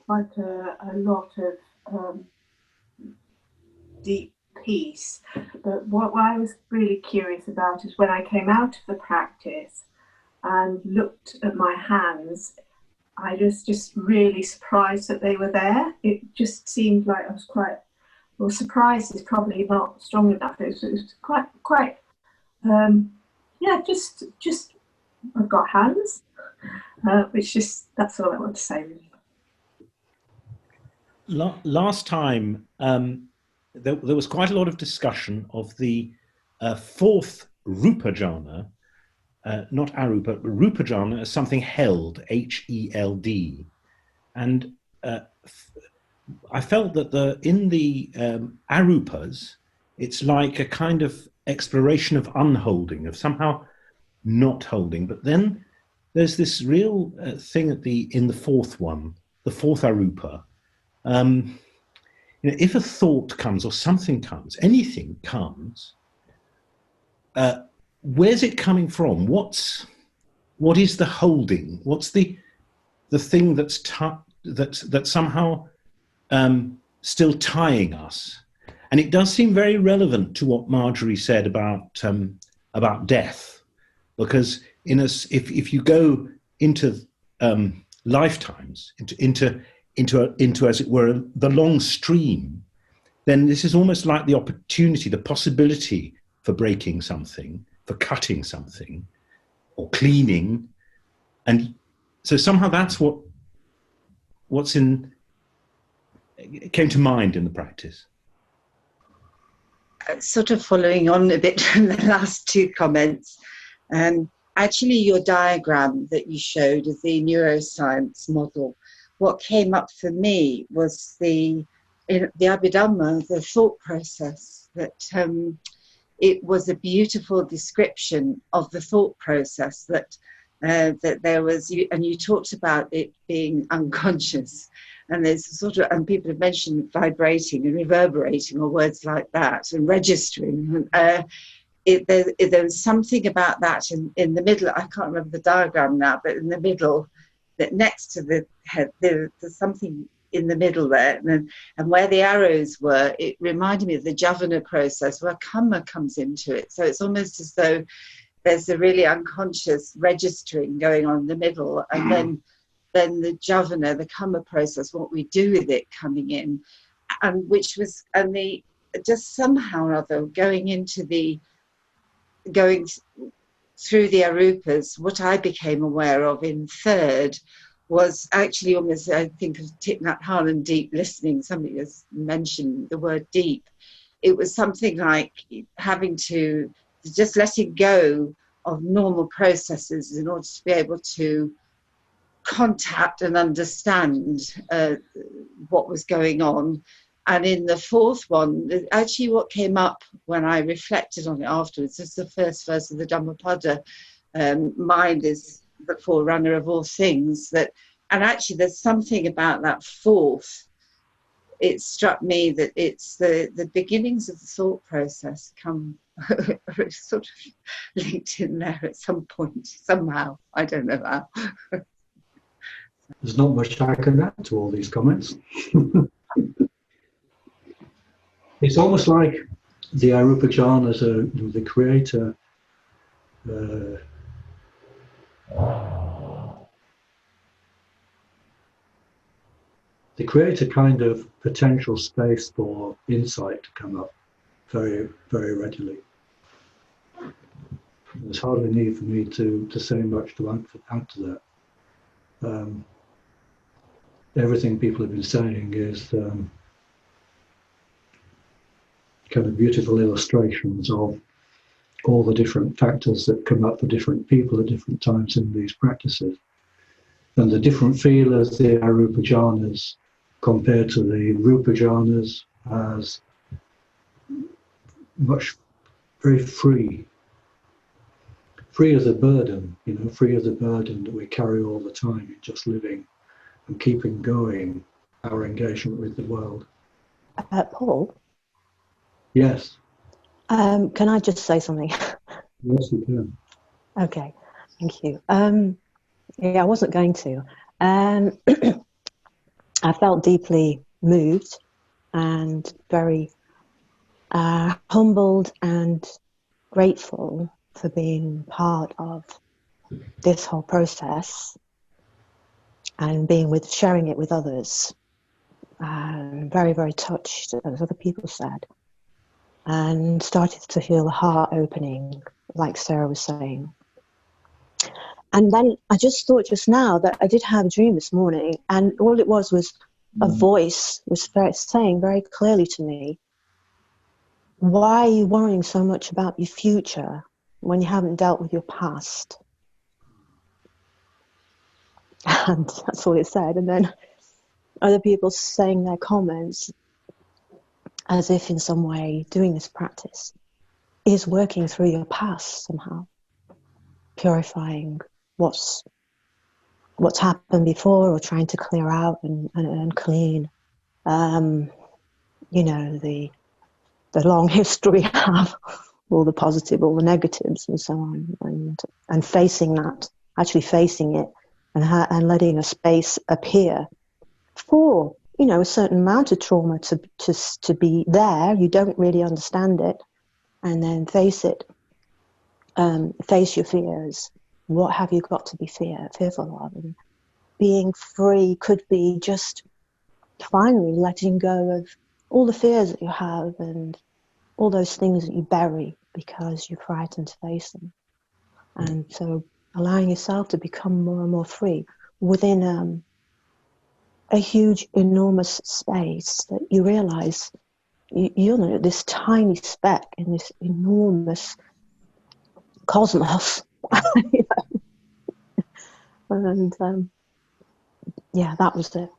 quite a lot of deep peace. But what I was really curious about is when I came out of the practice and looked at my hands, I was just really surprised that they were there. It just seemed like I was quite, well, surprised is probably not strong enough. It was quite, just I've got hands, which just, that's all I want to say really. Last time, there was quite a lot of discussion of the fourth Rupa Jhāna, not Arūpa, but Rupa Jhāna as something held, H-E-L-D. And I felt that in the Arūpas, it's like a kind of exploration of unholding, of somehow not holding. But then there's this real thing in the fourth one, the fourth Arūpa. If a thought comes or something comes, anything comes, where's it coming from? What is the holding? What's the thing that's somehow still tying us? And it does seem very relevant to what Marjorie said about death, because if you go into lifetimes, into as it were the long stream, then this is almost like the opportunity, the possibility for breaking something, for cutting something, or cleaning, and so somehow that's came to mind in the practice. Sort of following on a bit from the last two comments, actually your diagram that you showed of the neuroscience model, what came up for me was in the Abhidhamma, the thought process, that it was a beautiful description of the thought process, that there was, and you talked about it being unconscious, and there's sort of, and people have mentioned vibrating and reverberating or words like that, and registering. There's something about that in the middle. I can't remember the diagram now, but in the middle, that next to the head, there's something in the middle there, and where the arrows were, it reminded me of the Jhāna process where karma comes into it. So it's almost as though there's a really unconscious registering going on in the middle, and then the Jhāna, the karma process, what we do with it coming in, and just somehow or other going through the arupas. What I became aware of in third was actually almost, I think of Thich Nhat Hanh and deep listening. Somebody has mentioned the word deep. It was something like having to just letting go of normal processes in order to be able to contact and understand what was going on. And in the fourth one, actually what came up when I reflected on it afterwards is the first verse of the Dhammapada, mind is the forerunner of all things. And actually there's something about that fourth, it struck me that it's the beginnings of the thought process come sort of linked in there at some point, somehow. I don't know how. There's not much I can add to all these comments. It's almost like the Arūpa Jhānas, the creator, kind of potential space for insight to come up very, very readily. There's hardly need for me to say much to add to that. Everything people have been saying is kind of beautiful illustrations of all the different factors that come up for different people at different times in these practices. And the different feelers, the Arūpa Jhānas, compared to the Rupa Jhānas, as very free of the burden, free of the burden that we carry all the time in just living and keeping going our engagement with the world. Paul? Yes. Can I just say something? Yes, you can. Okay, thank you. Yeah, I wasn't going to. I felt deeply moved and very humbled and grateful for being part of this whole process and sharing it with others. Very, very touched, as other people said, and started to feel the heart opening, like Sarah was saying. And then I just thought just now that I did have a dream this morning, and all it was a voice was saying very clearly to me, why are you worrying so much about your future when you haven't dealt with your past? And that's all it said. And then other people saying their comments as if in some way doing this practice is working through your past somehow, purifying what's happened before, or trying to clear out and clean, the long history we have, all the positive, all the negatives, and so on, and facing that, actually facing it, and letting a space appear for a certain amount of trauma to be there. You don't really understand it, and then face it. Face your fears. What have you got to be fearful of? And being free could be just finally letting go of all the fears that you have and all those things that you bury because you're frightened to face them. And so allowing yourself to become more and more free within a huge, enormous space that you realize you're this tiny speck in this enormous cosmos. And yeah, that was it.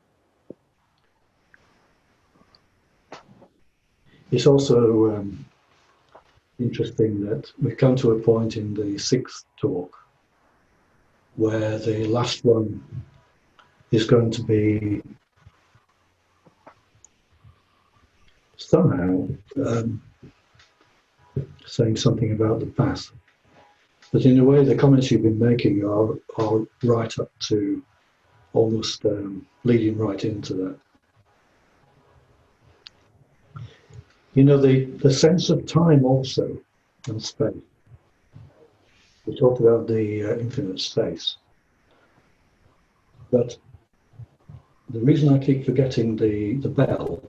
It's also interesting that we've come to a point in the 6th talk where the last one is going to be somehow saying something about the past. But in a way, the comments you've been making are right up to almost leading right into that. You know, the sense of time also and space. We talked about the infinite space. But the reason I keep forgetting the bell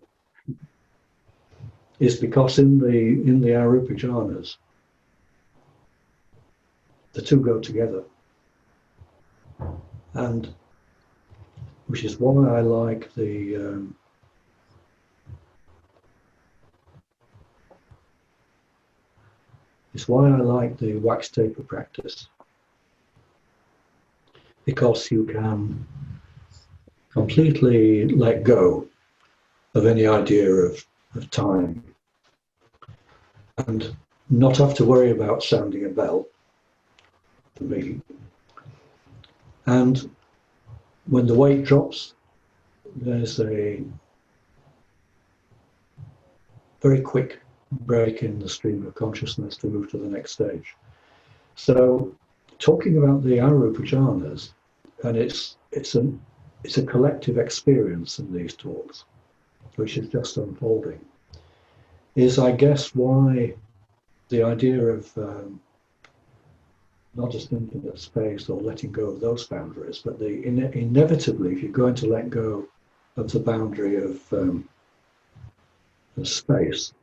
is because in the Arūpa Jhānas, the two go together. And which is why I like the it's why I like the wax taper practice, because you can completely let go of any idea of time and not have to worry about sounding a bell, for me. And when the weight drops, there's a very quick break in the stream of consciousness to move to the next stage. So, talking about the Arūpa Jhānas, and it's a collective experience in these talks, which is just unfolding, is I guess why the idea of not just infinite space or letting go of those boundaries, but inevitably, if you're going to let go of the boundary of space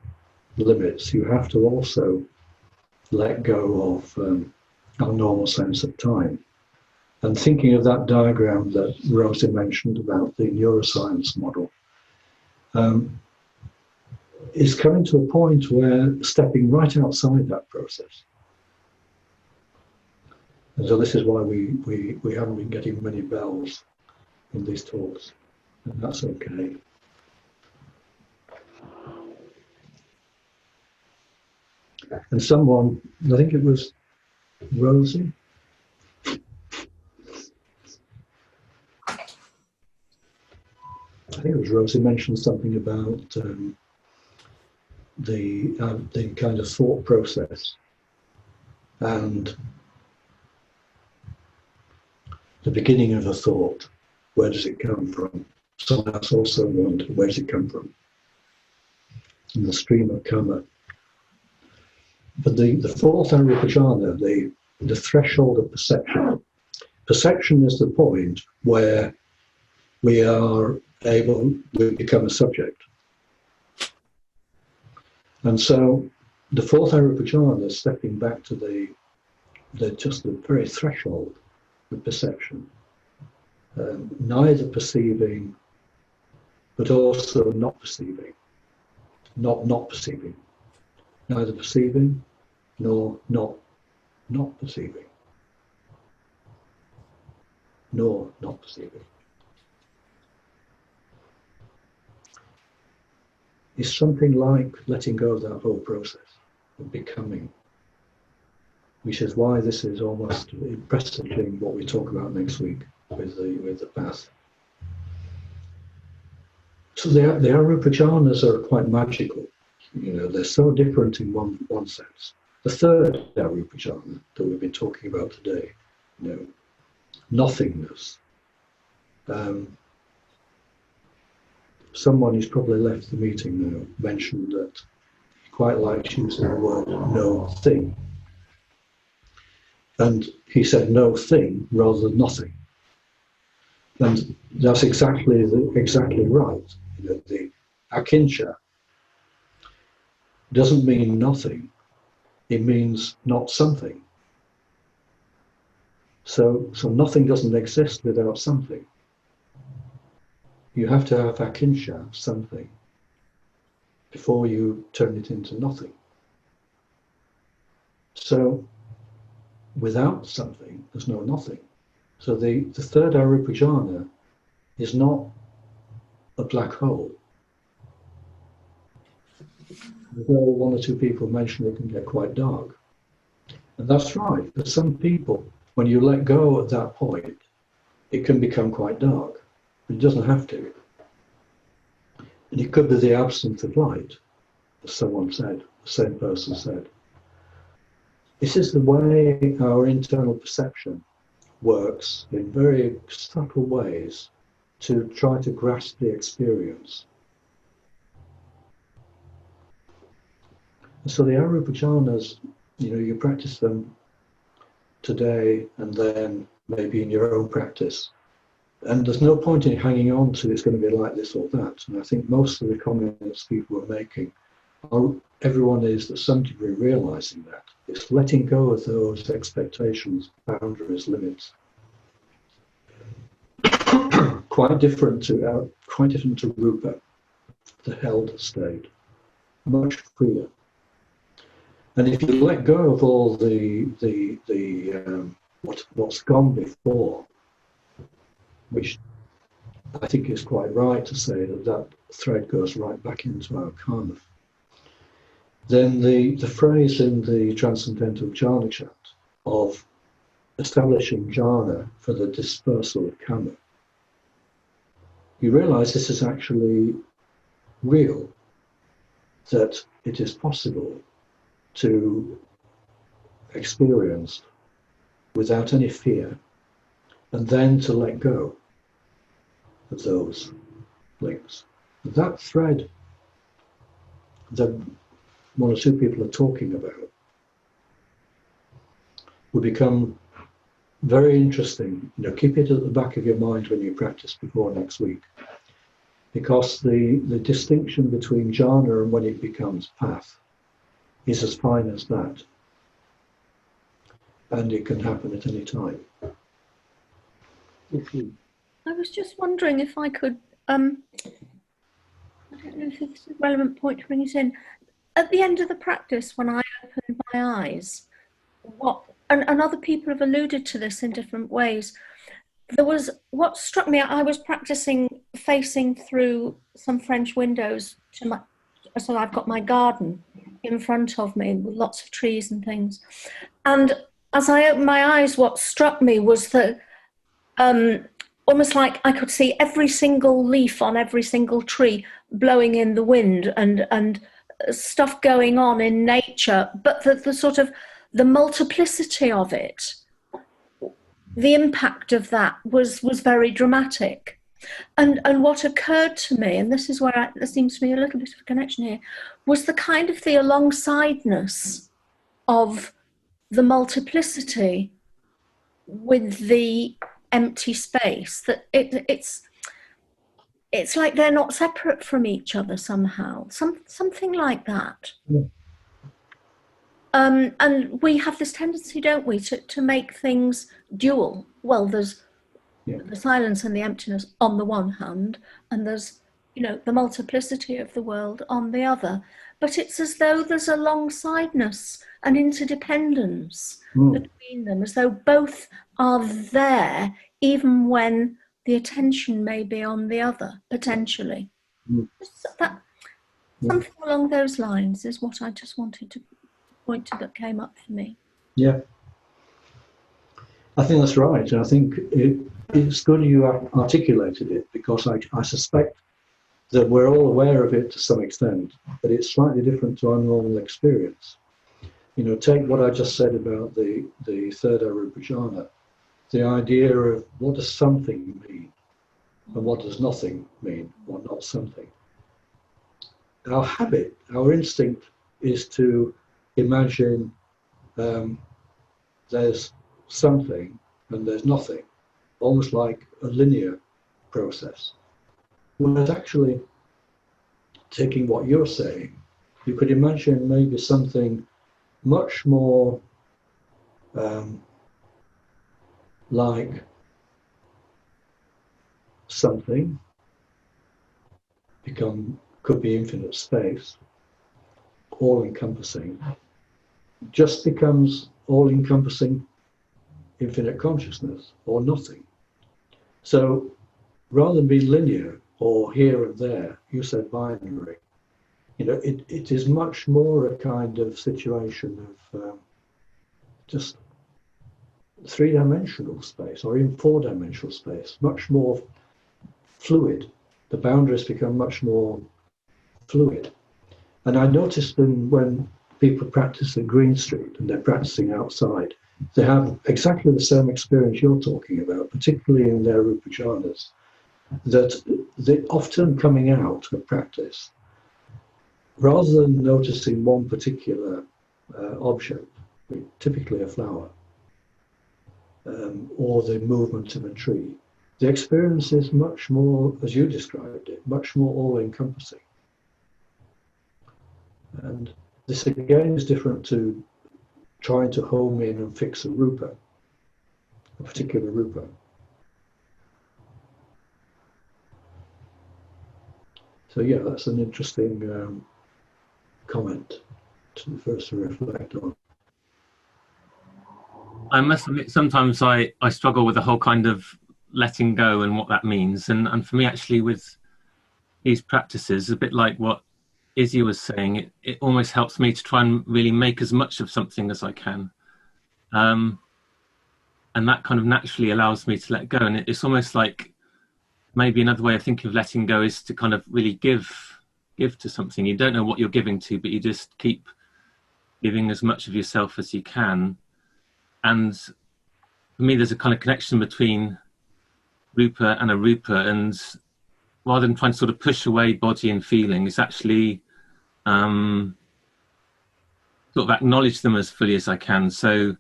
limits, you have to also let go of our normal sense of time. And thinking of that diagram that Rosie mentioned about the neuroscience model, is coming to a point where stepping right outside that process. And so this is why we haven't been getting many bells in these talks, and that's okay. And someone, I think it was Rosie, mentioned something about the kind of thought process and the beginning of a thought. Where does it come from? Someone else also wondered, where does it come from? And the stream of karma. But the 4th Arūpa Jhāna, the threshold of perception. Perception is the point where we become a subject. And so the 4th Arūpa Jhāna is stepping back to the very threshold of perception. Neither perceiving, but also not perceiving. Not perceiving. Neither perceiving nor not perceiving. Nor not perceiving. It's something like letting go of that whole process of becoming, which is why this is almost presaging what we talk about next week with the path. So the Arūpa Jhānas are quite magical. You know, they're so different in one sense. The 3rd Arūpa Jhāna that we've been talking about today, you know, nothingness. Someone who's probably left the meeting now mentioned that he quite likes using the word no thing. And he said no thing rather than nothing. And that's exactly right. You know, the akincha doesn't mean nothing, it means not something. So nothing doesn't exist without something. You have to have akinsha, something, before you turn it into nothing. So without something, there's no nothing. So the third Arūpa Jhāna is not a black hole. Although one or two people mention it can get quite dark. And that's right. For some people, when you let go at that point, it can become quite dark. But it doesn't have to. And it could be the absence of light, as someone said, the same person said. This is the way our internal perception works in very subtle ways to try to grasp the experience. And so the Arūpa Jhānas, you practice them today and then maybe in your own practice. And there's no point in hanging on to it's going to be like this or that. And I think most of the comments people are making, everyone is to some degree realizing that. It's letting go of those expectations, boundaries, limits. Quite different to Rupa, the held state. Much freer. And if you let go of all what's gone before, which I think is quite right to say that thread goes right back into our karma, then the phrase in the Transcendental Jhāna chant of establishing Jhāna for the dispersal of karma, you realize this is actually real, that it is possible to experience without any fear, and then to let go of those links. That thread that one or two people are talking about will become very interesting. Keep it at the back of your mind when you practice before next week, because the distinction between jhana and when it becomes path is as fine as that, and it can happen at any time. I was just wondering if I could, I don't know if this is a relevant point to bring it in. At the end of the practice, when I opened my eyes, and other people have alluded to this in different ways, there was what struck me. I was practicing facing through some French windows so I've got my garden in front of me with lots of trees and things. And as I opened my eyes, what struck me was that almost like I could see every single leaf on every single tree blowing in the wind and stuff going on in nature, but the sort of the multiplicity of it, the impact of that was very dramatic. And what occurred to me, and this is where there seems to be a little bit of a connection here, was the kind of the alongside-ness of the multiplicity with the empty space, that it's like they're not separate from each other somehow, something like that. Yeah. And we have this tendency, don't we, to make things dual. Well, there's the silence and the emptiness on the one hand, and there's the multiplicity of the world on the other. But it's as though there's a alongside-ness and interdependence between them, as though both are there, even when the attention may be on the other, potentially. Something along those lines is what I just wanted to point to that came up for me. Yeah, I think that's right. And I think it's good you articulated it, because I suspect that we're all aware of it to some extent, but it's slightly different to our normal experience. Take what I just said about the third Arūpa Jhāna, the idea of what does something mean and what does nothing mean, or not something. Our habit, our instinct is to imagine there's something and there's nothing, almost like a linear process. Whereas actually, taking what you're saying, you could imagine maybe something much more like something could be infinite space, all-encompassing, just becomes all-encompassing infinite consciousness, or nothing. So rather than being linear or here and there, you said binary. It is much more a kind of situation of just three-dimensional space, or even four-dimensional space, much more fluid. The boundaries become much more fluid. And I noticed when people practice in Green Street and they're practicing outside, they have exactly the same experience you're talking about, particularly in their Arūpa Jhānas, that they often coming out of practice, rather than noticing one particular object, typically a flower, or the movement of a tree, the experience is much more, as you described it, much more all-encompassing. And this again is different to trying to home in and fix a rupa, a particular rupa. So yeah, that's an interesting comment for us to reflect on. I must admit, sometimes I struggle with the whole kind of letting go and what that means. And for me, actually, with these practices, a bit like what Izzy was saying, it almost helps me to try and really make as much of something as I can. And that kind of naturally allows me to let go. And it's almost like maybe another way of thinking of letting go is to kind of really give to something. You don't know what you're giving to, but you just keep giving as much of yourself as you can. And for me, there's a kind of connection between Rupa and Arūpa, and rather than trying to sort of push away body and feeling, it's actually sort of acknowledge them as fully as I can. So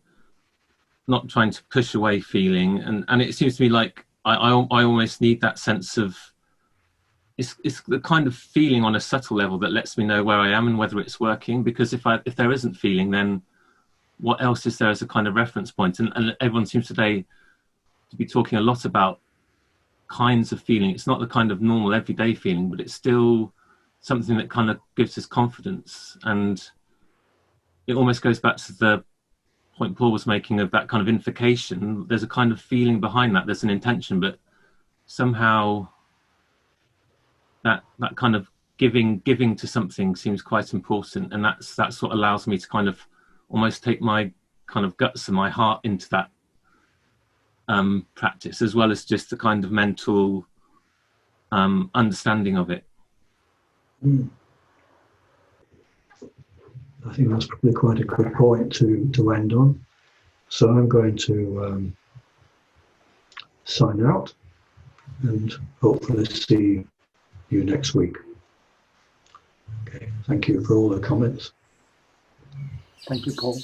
not trying to push away feeling. And it seems to me like I almost need that sense of, it's the kind of feeling on a subtle level that lets me know where I am and whether it's working. Because if there isn't feeling, then what else is there as a kind of reference point? And everyone seems today to be talking a lot about kinds of feeling. It's not the kind of normal everyday feeling, but it's still something that kind of gives us confidence. And it almost goes back to the point Paul was making of that kind of invocation. There's a kind of feeling behind that. There's an intention, but somehow that kind of giving to something seems quite important. And that's what allows me to kind of almost take my kind of guts and my heart into that practice, as well as just the kind of mental understanding of it. I think that's probably quite a good point to end on. So I'm going to sign out and hopefully see you next week. Okay, thank you for all the comments. Thank you, Paul.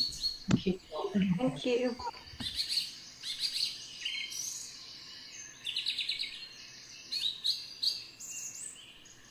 Thank you. Thank you.